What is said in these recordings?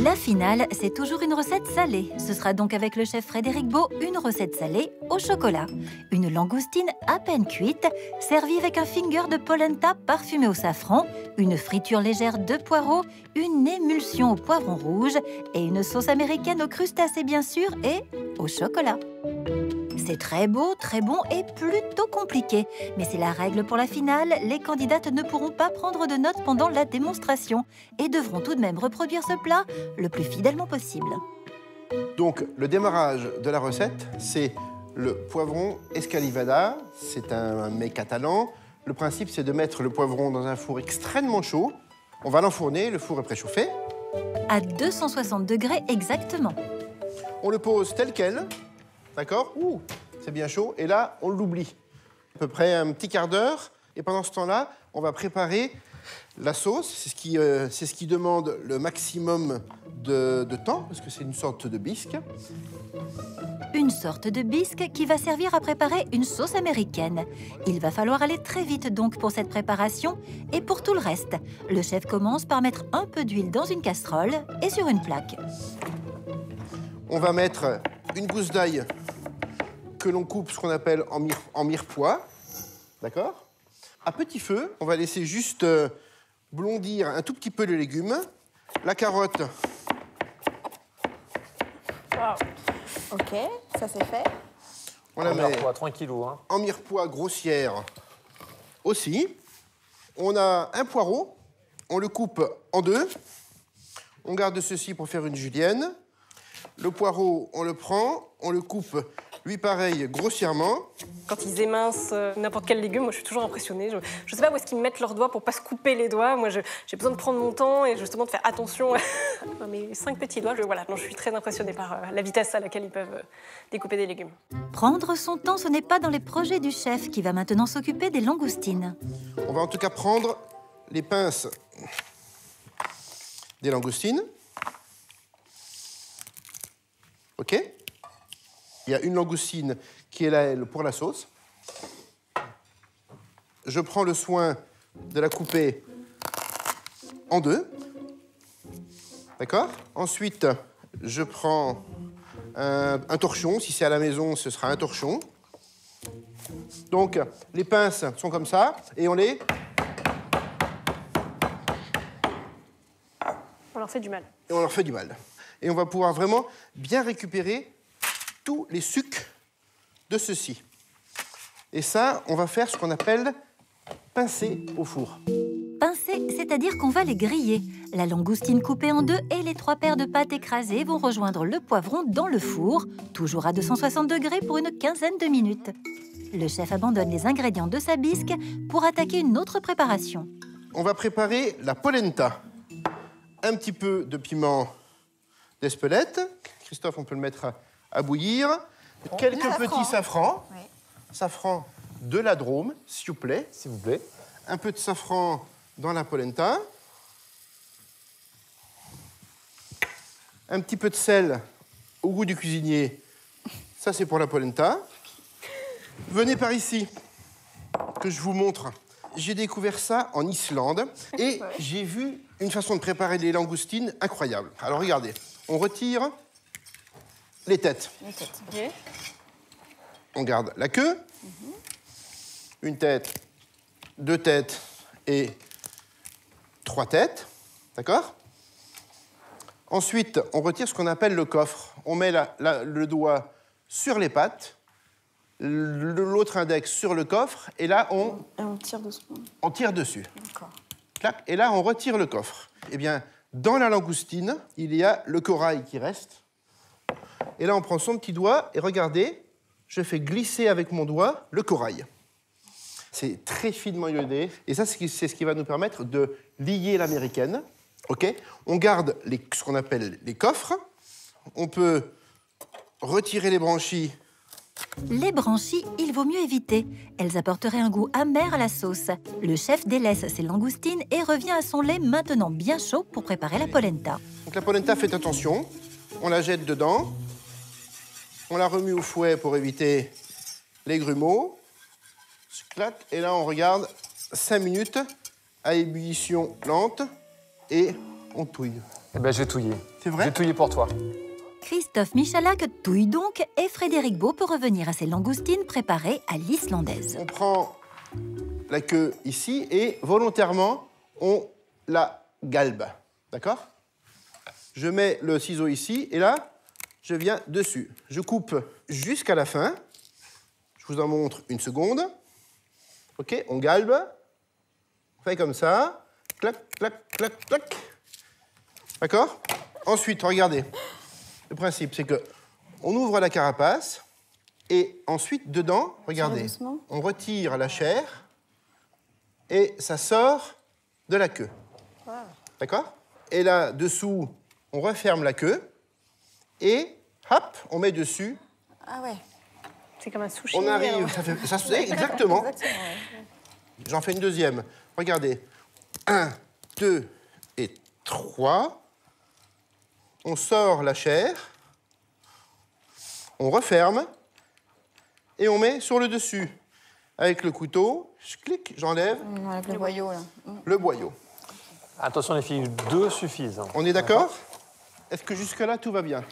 La finale, c'est toujours une recette salée. Ce sera donc avec le chef Frédéric Beau une recette salée au chocolat. Une langoustine à peine cuite, servie avec un finger de polenta parfumé au safran, une friture légère de poireaux, une émulsion au poivron rouge et une sauce américaine aux crustacés bien sûr et au chocolat. C'est très beau, très bon et plutôt compliqué. Mais c'est la règle pour la finale, les candidates ne pourront pas prendre de notes pendant la démonstration et devront tout de même reproduire ce plat le plus fidèlement possible. Donc, le démarrage de la recette, c'est le poivron escalivada. C'est un mets catalan. Le principe, c'est de mettre le poivron dans un four extrêmement chaud. On va l'enfourner, le four est préchauffé. À 260 degrés exactement. On le pose tel quel. D'accord? Ouh, c'est bien chaud. Et là, on l'oublie. À peu près un petit quart d'heure. Et pendant ce temps-là, on va préparer la sauce. C'est ce qui demande le maximum de temps, parce que c'est une sorte de bisque. Une sorte de bisque qui va servir à préparer une sauce américaine. Il va falloir aller très vite donc pour cette préparation. Et pour tout le reste, le chef commence par mettre un peu d'huile dans une casserole et sur une plaque. On va mettre une gousse d'ail que l'on coupe ce qu'on appelle en mirepoix. D'accord? À petit feu, on va laisser juste blondir un tout petit peu les légumes. La carotte. Wow. Ok, ça c'est fait. On la met tranquillou, hein. en mirepoix grossière aussi. On a un poireau. On le coupe en deux. On garde ceci pour faire une julienne. Le poireau, on le prend, on le coupe, lui pareil, grossièrement. Quand ils émincent n'importe quel légume, moi je suis toujours impressionnée. Je ne sais pas où est-ce qu'ils mettent leurs doigts pour pas se couper les doigts. Moi j'ai besoin de prendre mon temps et justement de faire attention à mes 5 petits doigts. Je suis très impressionnée par la vitesse à laquelle ils peuvent découper des légumes. Prendre son temps, ce n'est pas dans les projets du chef qui va maintenant s'occuper des langoustines. On va en tout cas prendre les pinces des langoustines. OK? Il y a une langoustine qui est là, elle, pour la sauce. Je prends le soin de la couper en deux. D'accord? Ensuite, je prends un torchon. Si c'est à la maison, ce sera un torchon. Donc, les pinces sont comme ça et on les... On leur fait du mal. Et on leur fait du mal. Et on va pouvoir vraiment bien récupérer tous les sucs de ceci. Et ça, on va faire ce qu'on appelle pincer au four. Pincer, c'est-à-dire qu'on va les griller. La langoustine coupée en deux et les 3 paires de pâtes écrasées vont rejoindre le poivron dans le four, toujours à 260 degrés pour une quinzaine de minutes. Le chef abandonne les ingrédients de sa bisque pour attaquer une autre préparation. On va préparer la polenta. Un petit peu de piment d'Espelette. Christophe, on peut le mettre à bouillir. Quelques petits safrans. Oui. Safran de la Drôme, s'il vous plaît. S'il vous plaît. Un peu de safran dans la polenta. Un petit peu de sel au goût du cuisinier. Ça, c'est pour la polenta. Venez par ici, que je vous montre. J'ai découvert ça en Islande et j'ai vu une façon de préparer les langoustines incroyable. Alors, regardez. On retire les têtes. Les têtes. Okay. On garde la queue. Une tête, 2 têtes et 3 têtes. D'accord? Ensuite, on retire ce qu'on appelle le coffre. On met le doigt sur les pattes, l'autre index sur le coffre, et là, Et on tire doucement. on tire dessus. D'accord. Clac, et là, on retire le coffre. Eh bien, dans la langoustine, il y a le corail qui reste. Et là, on prend son petit doigt, et regardez, je fais glisser avec mon doigt le corail. C'est très finement iodé. Et ça, c'est ce qui va nous permettre de lier l'américaine. OK? On garde ce qu'on appelle les coffres. On peut retirer les branchies. Les branchies, il vaut mieux éviter. Elles apporteraient un goût amer à la sauce. Le chef délaisse ses langoustines et revient à son lait maintenant bien chaud pour préparer la polenta. Donc la polenta, faites attention. On la jette dedans. On la remue au fouet pour éviter les grumeaux. Clac. Et là, on regarde 5 minutes à ébullition lente et on touille. Eh ben, je vais touiller. C'est vrai? Je vais touiller pour toi. Christophe Michalak touille donc et Frédéric Beau peut revenir à ses langoustines préparées à l'islandaise. On prend la queue ici et volontairement, on la galbe. D'accord? Je mets le ciseau ici et là, je viens dessus. Je coupe jusqu'à la fin. Je vous en montre une seconde. OK, on galbe. On fait comme ça. Clac, clac, clac, clac. D'accord? Ensuite, regardez. Le principe, c'est que on ouvre la carapace et ensuite, dedans, regardez, on retire la chair et ça sort de la queue. Wow. D'accord? Et là, dessous, on referme la queue et, hop, on met dessus. Ah ouais. C'est comme un sushi. On arrive, ça se fait exactement. Ouais. J'en fais une deuxième. Regardez. 1, 2 et 3. On sort la chair. On referme. Et on met sur le dessus. Avec le couteau, je clique, j'enlève. Avec le boyau, là. Le boyau. Attention les filles, 2 suffisent. On est d'accord? Est-ce que jusque-là, tout va bien?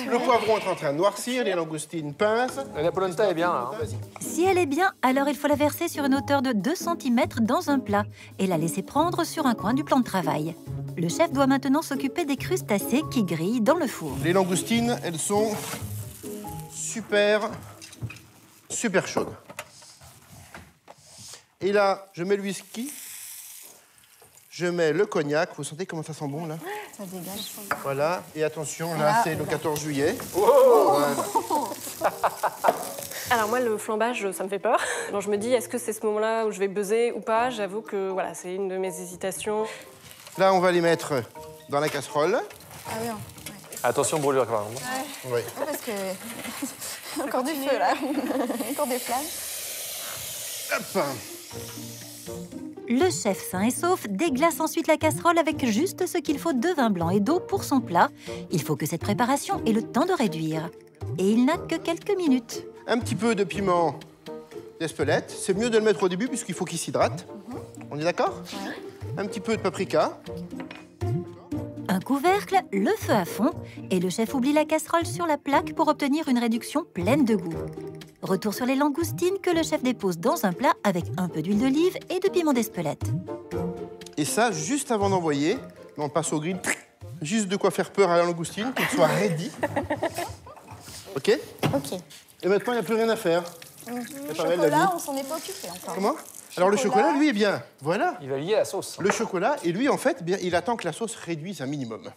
Le poivron est en train de noircir, les langoustines pincent. La polenta est bien, là. Hein. Vas-y. Si elle est bien, alors il faut la verser sur une hauteur de 2 cm dans un plat et la laisser prendre sur un coin du plan de travail. Le chef doit maintenant s'occuper des crustacés qui grillent dans le four. Les langoustines, elles sont super chaudes. Et là, je mets le whisky, je mets le cognac. Vous sentez comment ça sent bon, là? Ça dégage. Voilà. Et attention, là, c'est le 14 juillet. Voilà. Alors moi, le flambage, ça me fait peur. Alors je me dis, est-ce que c'est ce moment-là où je vais buzzer ou pas? J'avoue que voilà, c'est une de mes hésitations. Là, on va les mettre dans la casserole. Ah oui, ouais. Attention brûlure quand même. Oui. Ouais, parce que... Encore du feu, là. Encore des flammes. Hop. Le chef sain et sauf déglace ensuite la casserole avec juste ce qu'il faut de vin blanc et d'eau pour son plat. Il faut que cette préparation ait le temps de réduire. Et il n'a que quelques minutes. Un petit peu de piment d'Espelette. C'est mieux de le mettre au début puisqu'il faut qu'il s'hydrate. On est d'accord? Ouais. Un petit peu de paprika. Un couvercle, le feu à fond, et le chef oublie la casserole sur la plaque pour obtenir une réduction pleine de goût. Retour sur les langoustines que le chef dépose dans un plat avec un peu d'huile d'olive et de piment d'Espelette. Et ça, juste avant d'envoyer, on passe au grill. Juste de quoi faire peur à la langoustine, qu'elle soit ready. OK? OK. Et maintenant, il n'y a plus rien à faire. Le pas mal, la chocolat, vie. on s'en est pas occupé encore. Comment? Alors le chocolat, lui, est bien. Voilà. Il va lier la sauce. Le chocolat, et lui, en fait, bien, il attend que la sauce réduise un minimum.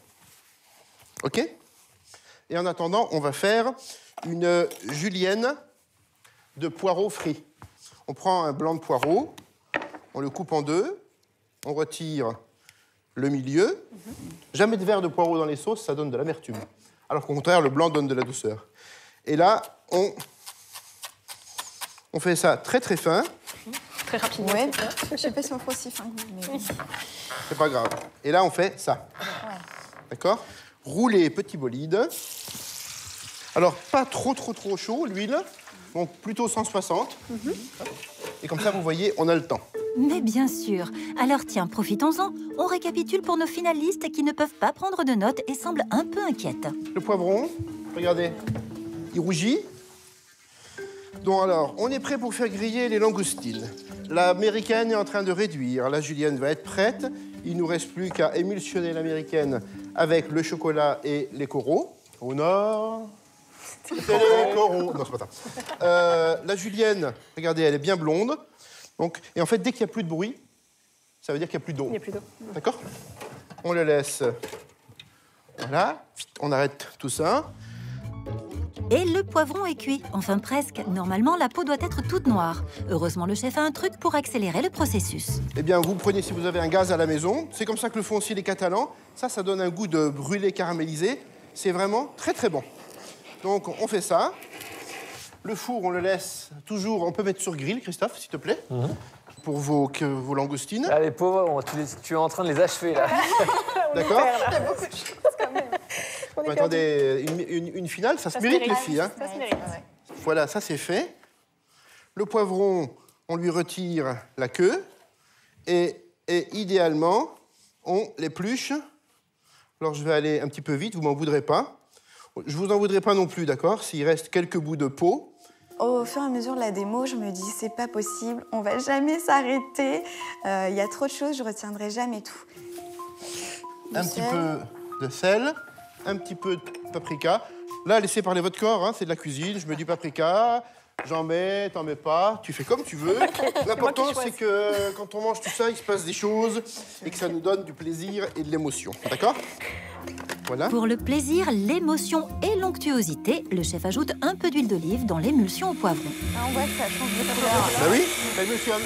OK? Et en attendant, on va faire une julienne de poireaux frits. On prend un blanc de poireau, on le coupe en deux, on retire le milieu. Jamais de verre de poireau dans les sauces, ça donne de l'amertume. Alors qu'au contraire, le blanc donne de la douceur. Et là, on fait ça très très fin. Très rapidement. Ouais, je sais pas si on fera aussi fin que vous, mais... C'est pas grave. Et là, on fait ça. Ouais. D'accord? Rouler petit bolide. Alors, pas trop chaud, l'huile. Donc, plutôt 160. Et comme ça, vous voyez, on a le temps. Mais bien sûr. Alors tiens, profitons-en. On récapitule pour nos finalistes qui ne peuvent pas prendre de notes et semblent un peu inquiètes. Le poivron, regardez, il rougit. Donc alors, on est prêt pour faire griller les langoustines. L'américaine est en train de réduire. La julienne va être prête. Il ne nous reste plus qu'à émulsionner l'américaine avec le chocolat et les coraux. Au nord, c'est les coraux. Non, c'est pas ça. La julienne, regardez, elle est bien blonde. Donc, et en fait, dès qu'il n'y a plus de bruit, ça veut dire qu'il n'y a plus d'eau. Il n'y a plus d'eau. D'accord? On le laisse. Voilà. On arrête tout ça. Et le poivron est cuit, enfin presque. Normalement, la peau doit être toute noire. Heureusement, le chef a un truc pour accélérer le processus. Eh bien, vous prenez, si vous avez un gaz à la maison, c'est comme ça que le font aussi les Catalans. Ça donne un goût de brûlé caramélisé. C'est vraiment très, très bon. Donc, on fait ça. Le four, on le laisse toujours... On peut mettre sur grill, Christophe, s'il te plaît, pour vos langoustines. Ah, les pauvres, tu es en train de les achever, là. D'accord? Il y a beaucoup de choses, quand même. Mais attendez, une finale, ça se mérite, les filles. Hein. Ça se mérite. Voilà, ça, c'est fait. Le poivron, on lui retire la queue. Et idéalement, on l'épluche Alors, je vais aller un petit peu vite, vous m'en voudrez pas. Je vous en voudrais pas non plus, d'accord? S'il reste quelques bouts de peau. Au fur et à mesure de la démo, je me dis, c'est pas possible, on va jamais s'arrêter. Il y a trop de choses, je retiendrai jamais tout. Un petit peu de sel, un petit peu de paprika. Là, laissez parler votre corps, hein, c'est de la cuisine. Je mets du paprika, j'en mets, t'en mets pas, tu fais comme tu veux. L'important, c'est que quand on mange tout ça, il se passe des choses et que ça nous donne du plaisir et de l'émotion. D'accord? Voilà. Pour le plaisir, l'émotion et l'onctuosité, le chef ajoute un peu d'huile d'olive dans l'émulsion au poivron. Ah, on voit que ça change de couleur. Bah oui, ça émulsionne.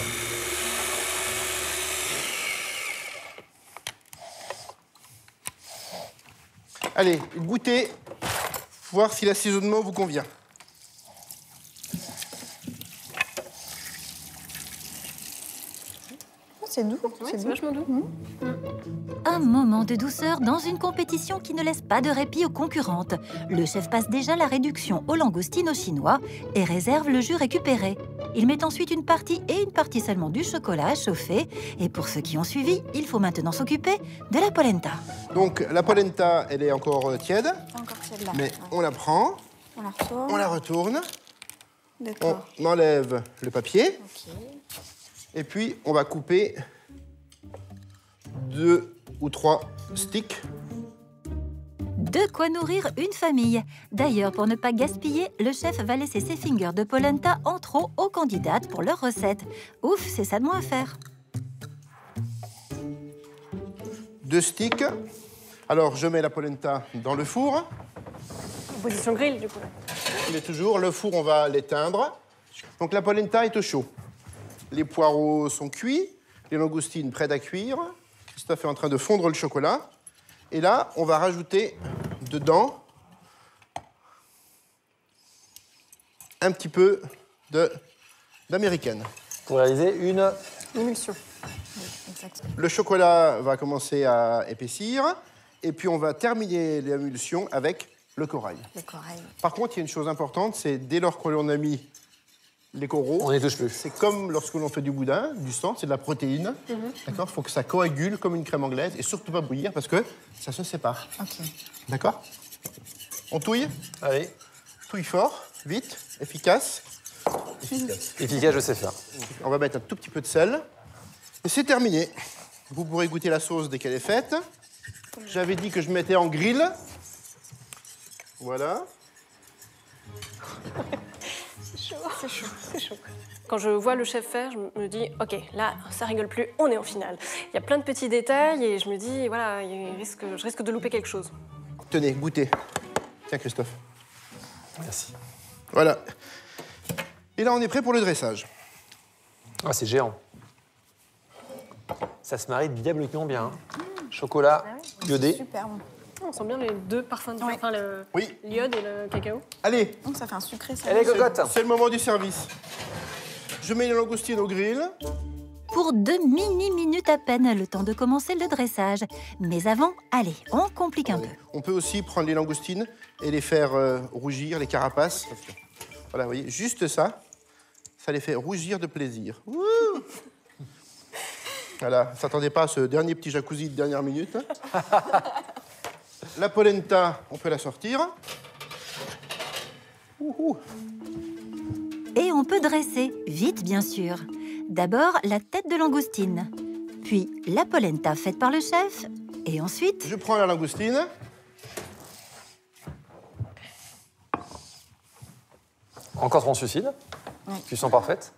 Allez, goûtez, voir si l'assaisonnement vous convient. C'est doux, C'est vachement doux. Un moment de douceur dans une compétition qui ne laisse pas de répit aux concurrentes. Le chef passe déjà la réduction aux langoustines au chinois et réserve le jus récupéré. Il met ensuite une partie et une partie seulement du chocolat à chauffer. Et pour ceux qui ont suivi, il faut maintenant s'occuper de la polenta. Donc, la polenta, elle est encore tiède, Encore tiède là. mais Ouais. on la prend, On la retourne. on la retourne, D'accord. on enlève le papier, Ok. et puis on va couper 2 ou 3 sticks. De quoi nourrir une famille. D'ailleurs, pour ne pas gaspiller, le chef va laisser ses fingers de polenta en trop aux candidates pour leur recette. Ouf, c'est ça de moins à faire. 2 sticks. Alors, je mets la polenta dans le four. Position grill, du coup. Il est toujours, le four, on va l'éteindre. Donc, la polenta est au chaud. Les poireaux sont cuits, les langoustines prêtes à cuire. Christophe est en train de fondre le chocolat. Et là, on va rajouter dedans un petit peu d'américaine. Pour réaliser une... Émulsion. Exactement. Le chocolat va commencer à épaissir. Et puis, on va terminer l'émulsion avec le corail. Le corail. Par contre, il y a une chose importante, c'est dès lors que l'on a mis les coraux, On n'y touche plus. c'est comme lorsque l'on fait du boudin, du sang, c'est de la protéine. D'accord? Il faut que ça coagule comme une crème anglaise et surtout pas bouillir parce que ça se sépare. Ok. D'accord? On touille? Allez, Touille fort, vite, efficace. efficace, je sais faire. On va mettre un tout petit peu de sel. Et c'est terminé. Vous pourrez goûter la sauce dès qu'elle est faite. J'avais dit que je mettais en grill. Voilà. C'est chaud. Quand je vois le chef faire, je me dis, OK, là, ça rigole plus, on est en finale. Il y a plein de petits détails et je me dis, voilà, je risque de louper quelque chose. Tenez, goûtez. Tiens, Christophe. Merci. Voilà. Et là, on est prêt pour le dressage. Ah, c'est géant. Ça se marie diaboliquement bien. Hein. Chocolat iodé. Super bon. On sent bien les deux parfums différents, enfin, le Oui. l'iode et le cacao. Allez, Ça fait un sucré, ça. Elle est cocotte. c'est le moment du service. Je mets les langoustines au grill. Pour 2 mini-minutes à peine, le temps de commencer le dressage. Mais avant, allez, on complique un peu. On peut aussi prendre les langoustines et les faire rougir, les carapaces. Voilà, vous voyez, juste ça, ça les fait rougir de plaisir. Wouh. Voilà, s'attendez pas à ce dernier petit jacuzzi de dernière minute. La polenta, on peut la sortir. Ouhou. Et on peut dresser, vite bien sûr. D'abord, la tête de langoustine. Puis, la polenta faite par le chef. Et ensuite, Je prends la langoustine. Encore translucide. Cuisson parfaite.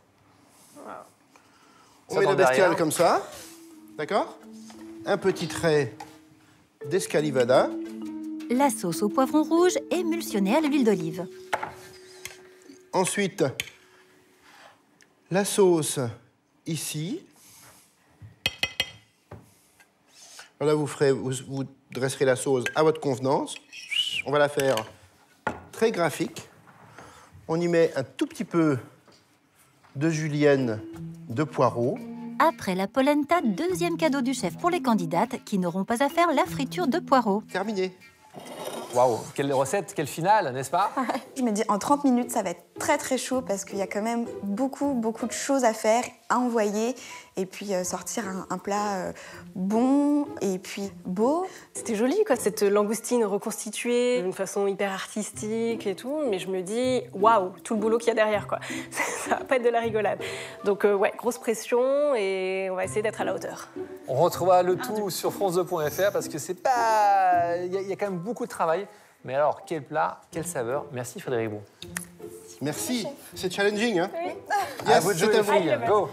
On Ça met la tombe derrière. bestiale comme ça. D'accord? Un petit trait d'escalivada. la sauce au poivron rouge émulsionnée à l'huile d'olive. Ensuite, la sauce ici. Alors là, vous dresserez la sauce à votre convenance. On va la faire très graphique. On y met un tout petit peu de julienne de poireau. Après la polenta, deuxième cadeau du chef pour les candidates qui n'auront pas à faire la friture de poireaux. Terminé. Waouh, quelle recette, quelle finale, n'est-ce pas? Je me dis, en 30 minutes, ça va être très très chaud parce qu'il y a quand même beaucoup de choses à faire, à envoyer. et puis sortir un plat bon et puis beau. C'était joli, quoi, cette langoustine reconstituée d'une façon hyper artistique et tout, mais je me dis, waouh, tout le boulot qu'il y a derrière, quoi. Ça va pas être de la rigolade. Donc, ouais, grosse pression et on va essayer d'être à la hauteur. On retrouvera le tout sur france2.fr parce que c'est pas... Il y a quand même beaucoup de travail. Mais alors, quel plat, quelle saveur. Merci Frédéric Beau. Merci, c'est challenging, hein? Oui. À vous de jouer, c'est à les vous. filles. Go.